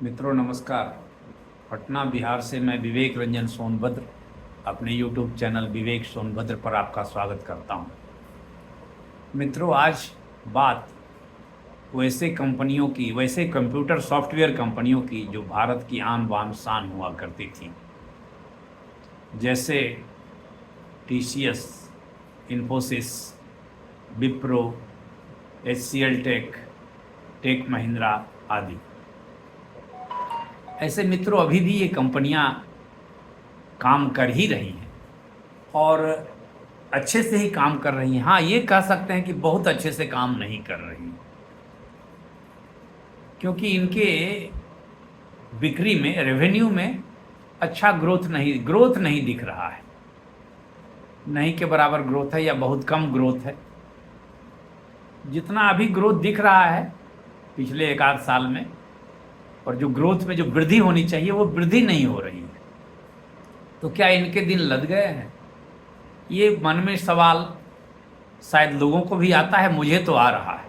मित्रों नमस्कार। पटना बिहार से मैं विवेक रंजन सोनभद्र अपने YouTube चैनल विवेक सोनभद्र पर आपका स्वागत करता हूं। मित्रों, आज बात वैसे कंप्यूटर सॉफ्टवेयर कंपनियों की जो भारत की आन बान शान हुआ करती थी, जैसे TCS, Infosys, Wipro, HCL Tech Mahindra आदि। ऐसे मित्रों अभी भी ये कंपनियां काम कर ही रही हैं और अच्छे से ही काम कर रही हैं। हाँ, ये कह सकते हैं कि बहुत अच्छे से काम नहीं कर रही हैं, क्योंकि इनके बिक्री में, रेवेन्यू में अच्छा ग्रोथ नहीं दिख रहा है। नहीं के बराबर ग्रोथ है या बहुत कम ग्रोथ है। जितना अभी ग्रोथ दिख रहा है पिछले एक आध साल में, और जो ग्रोथ में जो वृद्धि होनी चाहिए वो वृद्धि नहीं हो रही है। तो क्या इनके दिन लद गए हैं? ये मन में सवाल शायद लोगों को भी आता है, मुझे तो आ रहा है।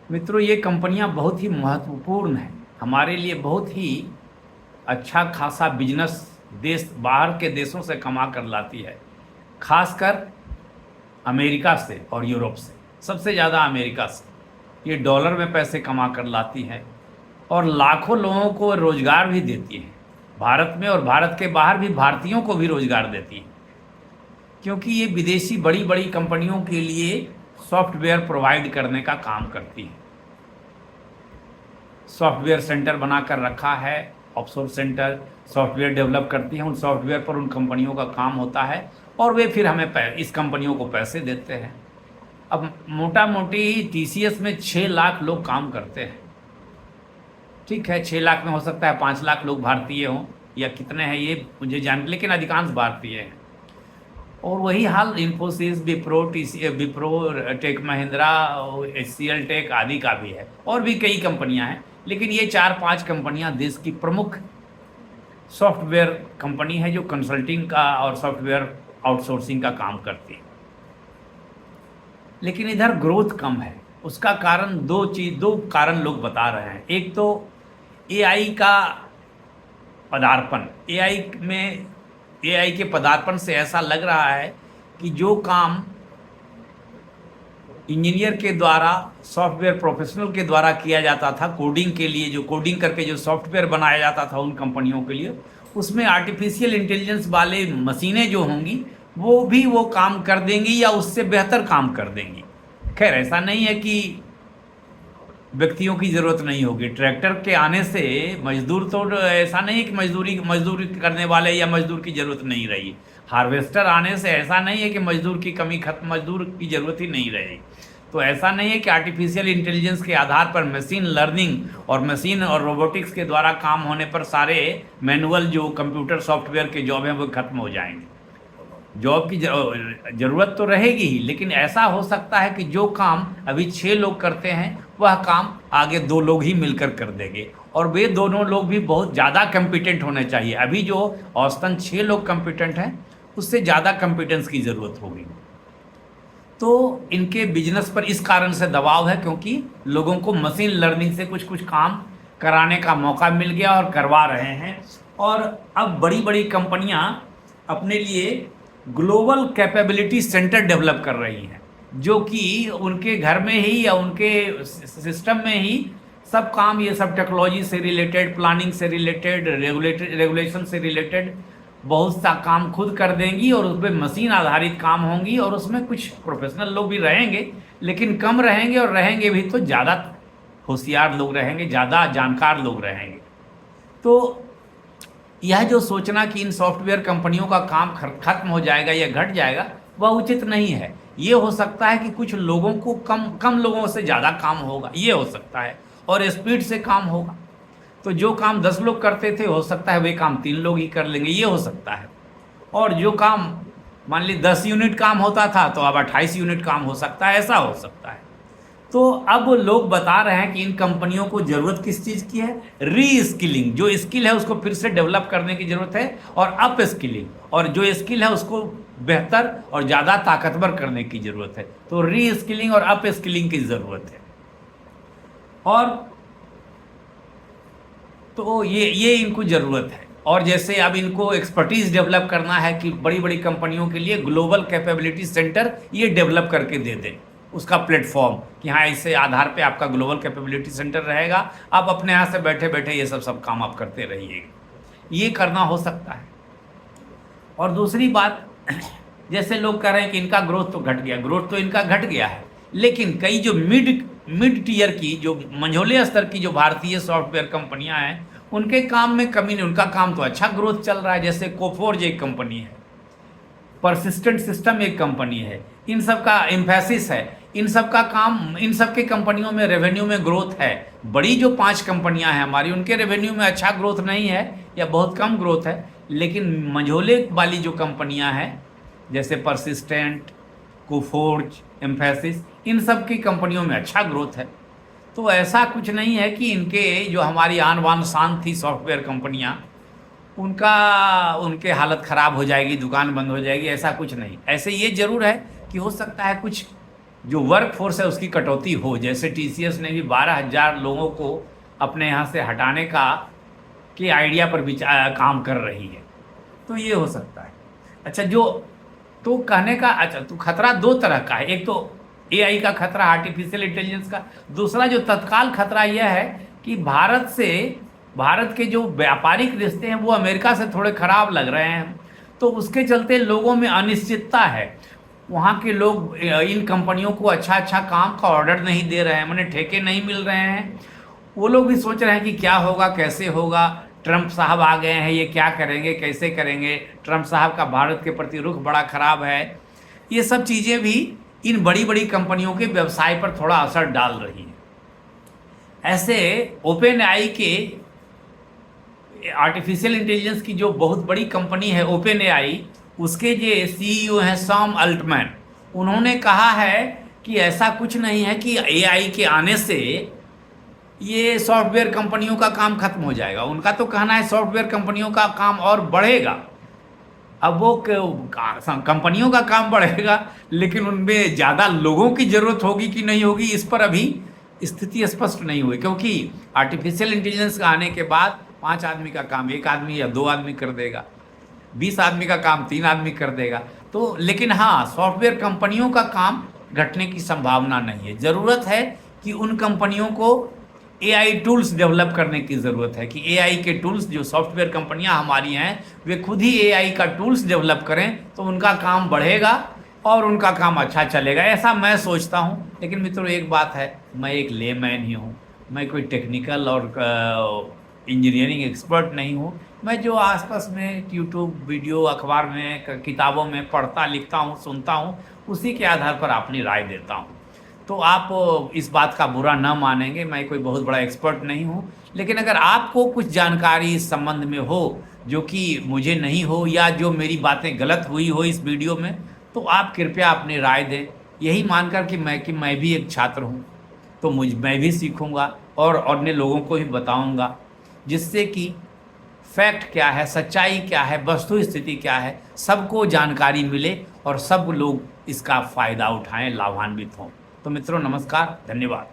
मित्रों, ये कंपनियां बहुत ही महत्वपूर्ण हैं हमारे लिए, बहुत ही अच्छा खासा बिजनेस देश बाहर के देशों से कमा कर लाती है, खासकर अमेरिका से और यूरोप से। सबसे ज़्यादा अमेरिका से ये डॉलर में पैसे कमा कर लाती है और लाखों लोगों को रोजगार भी देती है, भारत में और भारत के बाहर भी भारतीयों को भी रोजगार देती है, क्योंकि ये विदेशी बड़ी बड़ी कंपनियों के लिए सॉफ्टवेयर प्रोवाइड करने का काम करती है। सॉफ्टवेयर सेंटर बनाकर रखा है, ऑफशोर सेंटर, सॉफ्टवेयर डेवलप करती है। उन सॉफ्टवेयर पर उन कंपनियों का काम होता है और वे फिर हमें इस कंपनियों को पैसे देते हैं। अब मोटा मोटी TCS में 6 लाख लोग काम करते हैं। ठीक है, 6 लाख में हो सकता है 5 लाख लोग भारतीय हों या कितने हैं ये मुझे लेकिन अधिकांश भारतीय हैं। और वही हाल Infosys, Wipro, tech Mahindra, HCL tech आदि का भी है, और भी कई कंपनियां हैं। लेकिन ये 4-5 कंपनियां देश की प्रमुख सॉफ्टवेयर कंपनी है जो कंसल्टिंग का और सॉफ्टवेयर आउटसोर्सिंग का काम करती है। लेकिन इधर ग्रोथ कम है। उसका कारण दो कारण लोग बता रहे हैं। एक तो AI का पदार्पण। AI के पदार्पण से ऐसा लग रहा है कि जो काम इंजीनियर के द्वारा, सॉफ्टवेयर प्रोफेशनल के द्वारा किया जाता था कोडिंग के लिए, जो कोडिंग करके जो सॉफ्टवेयर बनाया जाता था उन कंपनियों के लिए, उसमें आर्टिफिशियल इंटेलिजेंस वाले मशीनें जो होंगी वो काम कर देंगी या उससे बेहतर काम कर देंगी। खैर, ऐसा नहीं है कि व्यक्तियों की ज़रूरत नहीं होगी। ट्रैक्टर के आने से मजदूर तो ऐसा नहीं है कि मजदूरी करने वाले या मजदूर की ज़रूरत नहीं रही। हार्वेस्टर आने से ऐसा नहीं है कि मजदूर की कमी खत्म, मजदूर की ज़रूरत ही नहीं रही। तो ऐसा नहीं है कि आर्टिफिशियल इंटेलिजेंस के आधार पर मशीन लर्निंग और मशीन और रोबोटिक्स के द्वारा काम होने पर सारे मैनुअल जो कंप्यूटर सॉफ्टवेयर के जॉब हैं वो खत्म हो जाएंगे। जॉब की ज़रूरत तो रहेगी ही, लेकिन ऐसा हो सकता है कि जो काम अभी 6 लोग करते हैं वह काम आगे 2 लोग ही मिलकर कर देंगे, और वे दोनों लोग भी बहुत ज़्यादा कम्पिटेंट होने चाहिए। अभी जो औसतन 6 लोग कम्पिटेंट हैं उससे ज़्यादा कम्पिटेंस की ज़रूरत होगी। तो इनके बिजनेस पर इस कारण से दबाव है, क्योंकि लोगों को मशीन लर्निंग से कुछ कुछ काम कराने का मौका मिल गया और करवा रहे हैं। और अब बड़ी बड़ी कंपनियां अपने लिए ग्लोबल कैपेबिलिटी सेंटर डेवलप कर रही हैं, जो कि उनके घर में ही या उनके सिस्टम में ही सब काम, ये सब टेक्नोलॉजी से रिलेटेड, प्लानिंग से रिलेटेड, रेगुलेशन से रिलेटेड बहुत सा काम खुद कर देंगी, और उसमें मशीन आधारित काम होंगी। और उसमें कुछ प्रोफेशनल लोग भी रहेंगे, लेकिन कम रहेंगे, और रहेंगे भी तो ज़्यादा होशियार लोग रहेंगे, ज़्यादा जानकार लोग रहेंगे। तो यह जो सोचना कि इन सॉफ्टवेयर कंपनियों का काम खत्म हो जाएगा या घट जाएगा, वह उचित नहीं है। ये हो सकता है कि कुछ लोगों को कम लोगों से ज़्यादा काम होगा, ये हो सकता है, और स्पीड से काम होगा। तो जो काम 10 लोग करते थे हो सकता है वे काम 3 लोग ही कर लेंगे, ये हो सकता है। और जो काम मान ली 10 यूनिट काम होता था तो अब 28 यूनिट काम हो सकता है, ऐसा हो सकता है। तो अब लोग बता रहे हैं कि इन कंपनियों को ज़रूरत किस चीज़ की है? री स्किलिंग। जो स्किल है उसको फिर से डेवलप करने की ज़रूरत है, और अप स्किलिंग, और जो स्किल है उसको बेहतर और ज़्यादा ताकतवर करने की ज़रूरत है। तो री स्किलिंग और अप स्किलिंग की ज़रूरत है। और तो ये इनको ज़रूरत है। और जैसे अब इनको एक्सपर्टीज़ डेवलप करना है कि बड़ी बड़ी कंपनियों के लिए ग्लोबल कैपेबिलिटी सेंटर ये डेवलप करके दे दें, उसका प्लेटफॉर्म कि हाँ इससे आधार पे आपका ग्लोबल कैपेबिलिटी सेंटर रहेगा, आप अपने यहाँ से बैठे बैठे ये सब काम आप करते रहिएगा, ये करना हो सकता है। और दूसरी बात, जैसे लोग कह रहे हैं कि इनका ग्रोथ तो घट गया, ग्रोथ तो इनका घट गया है, लेकिन कई जो मिड टियर की, जो मंझोले स्तर की जो भारतीय सॉफ्टवेयर कंपनियां हैं, उनके काम में कमी नहीं, उनका काम तो अच्छा ग्रोथ चल रहा है। जैसे कोफोर्ज एक कंपनी है, परसिस्टेंट सिस्टम एक कंपनी है, इन सब का एम्फेसिस है, इन सब का काम, इन सब के कंपनियों में रेवेन्यू में ग्रोथ है। बड़ी जो 5 कंपनियां हैं हमारी, उनके रेवेन्यू में अच्छा ग्रोथ नहीं है या बहुत कम ग्रोथ है, लेकिन मंझोले वाली जो कंपनियां हैं जैसे परसिस्टेंट, कोफोर्ज, एम्फेसिस, इन सब की कंपनियों में अच्छा ग्रोथ है। तो ऐसा कुछ नहीं है कि इनके जो हमारी आन बान शान थी सॉफ्टवेयर कंपनियां, उनके हालत ख़राब हो जाएगी, दुकान बंद हो जाएगी, ऐसा कुछ नहीं। ऐसे ये ज़रूर है कि हो सकता है कुछ जो वर्क फोर्स है उसकी कटौती हो, जैसे TCS ने भी 12,000 लोगों को अपने यहाँ से हटाने के आइडिया पर काम कर रही है, तो ये हो सकता है। अच्छा, तो कहने का, अच्छा तो खतरा 2 तरह का है, एक तो AI का खतरा, आर्टिफिशियल इंटेलिजेंस का, दूसरा जो तत्काल खतरा यह है कि भारत के जो व्यापारिक रिश्ते हैं वो अमेरिका से थोड़े खराब लग रहे हैं, तो उसके चलते लोगों में अनिश्चितता है। वहाँ के लोग इन कंपनियों को अच्छा काम का ऑर्डर नहीं दे रहे हैं, माने ठेके नहीं मिल रहे हैं। वो लोग भी सोच रहे हैं कि क्या होगा, कैसे होगा, ट्रंप साहब आ गए हैं, ये क्या करेंगे, कैसे करेंगे, ट्रंप साहब का भारत के प्रति रुख बड़ा खराब है। ये सब चीज़ें भी इन बड़ी बड़ी कंपनियों के व्यवसाय पर थोड़ा असर डाल रही हैं। ऐसे OpenAI के, आर्टिफिशियल इंटेलिजेंस की जो बहुत बड़ी कंपनी है OpenAI, उसके जो CEO हैं सैम अल्टमैन, उन्होंने कहा है कि ऐसा कुछ नहीं है कि AI के आने से ये सॉफ्टवेयर कंपनियों का काम खत्म हो जाएगा। उनका तो कहना है सॉफ्टवेयर कंपनियों का काम और बढ़ेगा। अब वो कंपनियों का काम बढ़ेगा, लेकिन उनमें ज़्यादा लोगों की ज़रूरत होगी कि नहीं होगी, इस पर अभी स्थिति स्पष्ट नहीं हुई, क्योंकि आर्टिफिशियल इंटेलिजेंस का आने के बाद 5 आदमी का काम 1 आदमी या 2 आदमी कर देगा, 20 आदमी का काम 3 आदमी कर देगा। तो लेकिन हाँ, सॉफ्टवेयर कंपनियों का काम घटने की संभावना नहीं है। ज़रूरत है कि उन कंपनियों को AI टूल्स डेवलप करने की ज़रूरत है, कि AI के टूल्स, जो सॉफ्टवेयर कंपनियां हमारी हैं, वे खुद ही AI का टूल्स डेवलप करें, तो उनका काम बढ़ेगा और उनका काम अच्छा चलेगा, ऐसा मैं सोचता हूं। लेकिन मित्रों एक बात है, मैं एक लेमैन ही हूं, मैं कोई टेक्निकल और इंजीनियरिंग एक्सपर्ट नहीं हूं। मैं जो आसपास में यूट्यूब वीडियो, अखबार में, किताबों में पढ़ता लिखता हूं, सुनता हूं, उसी के आधार पर अपनी राय देता हूं। तो आप इस बात का बुरा न मानेंगे, मैं कोई बहुत बड़ा एक्सपर्ट नहीं हूं। लेकिन अगर आपको कुछ जानकारी इस संबंध में हो जो कि मुझे नहीं हो, या जो मेरी बातें गलत हुई हो इस वीडियो में, तो आप कृपया अपनी राय दें, यही मानकर कि मैं भी एक छात्र हूं, तो मैं भी सीखूंगा और अन्य लोगों को भी बताऊंगा, जिससे कि फैक्ट क्या है, सच्चाई क्या है, वस्तु स्थिति क्या है, सबको जानकारी मिले और सब लोग इसका फ़ायदा उठाएं, लाभान्वित हों। तो मित्रों नमस्कार, धन्यवाद।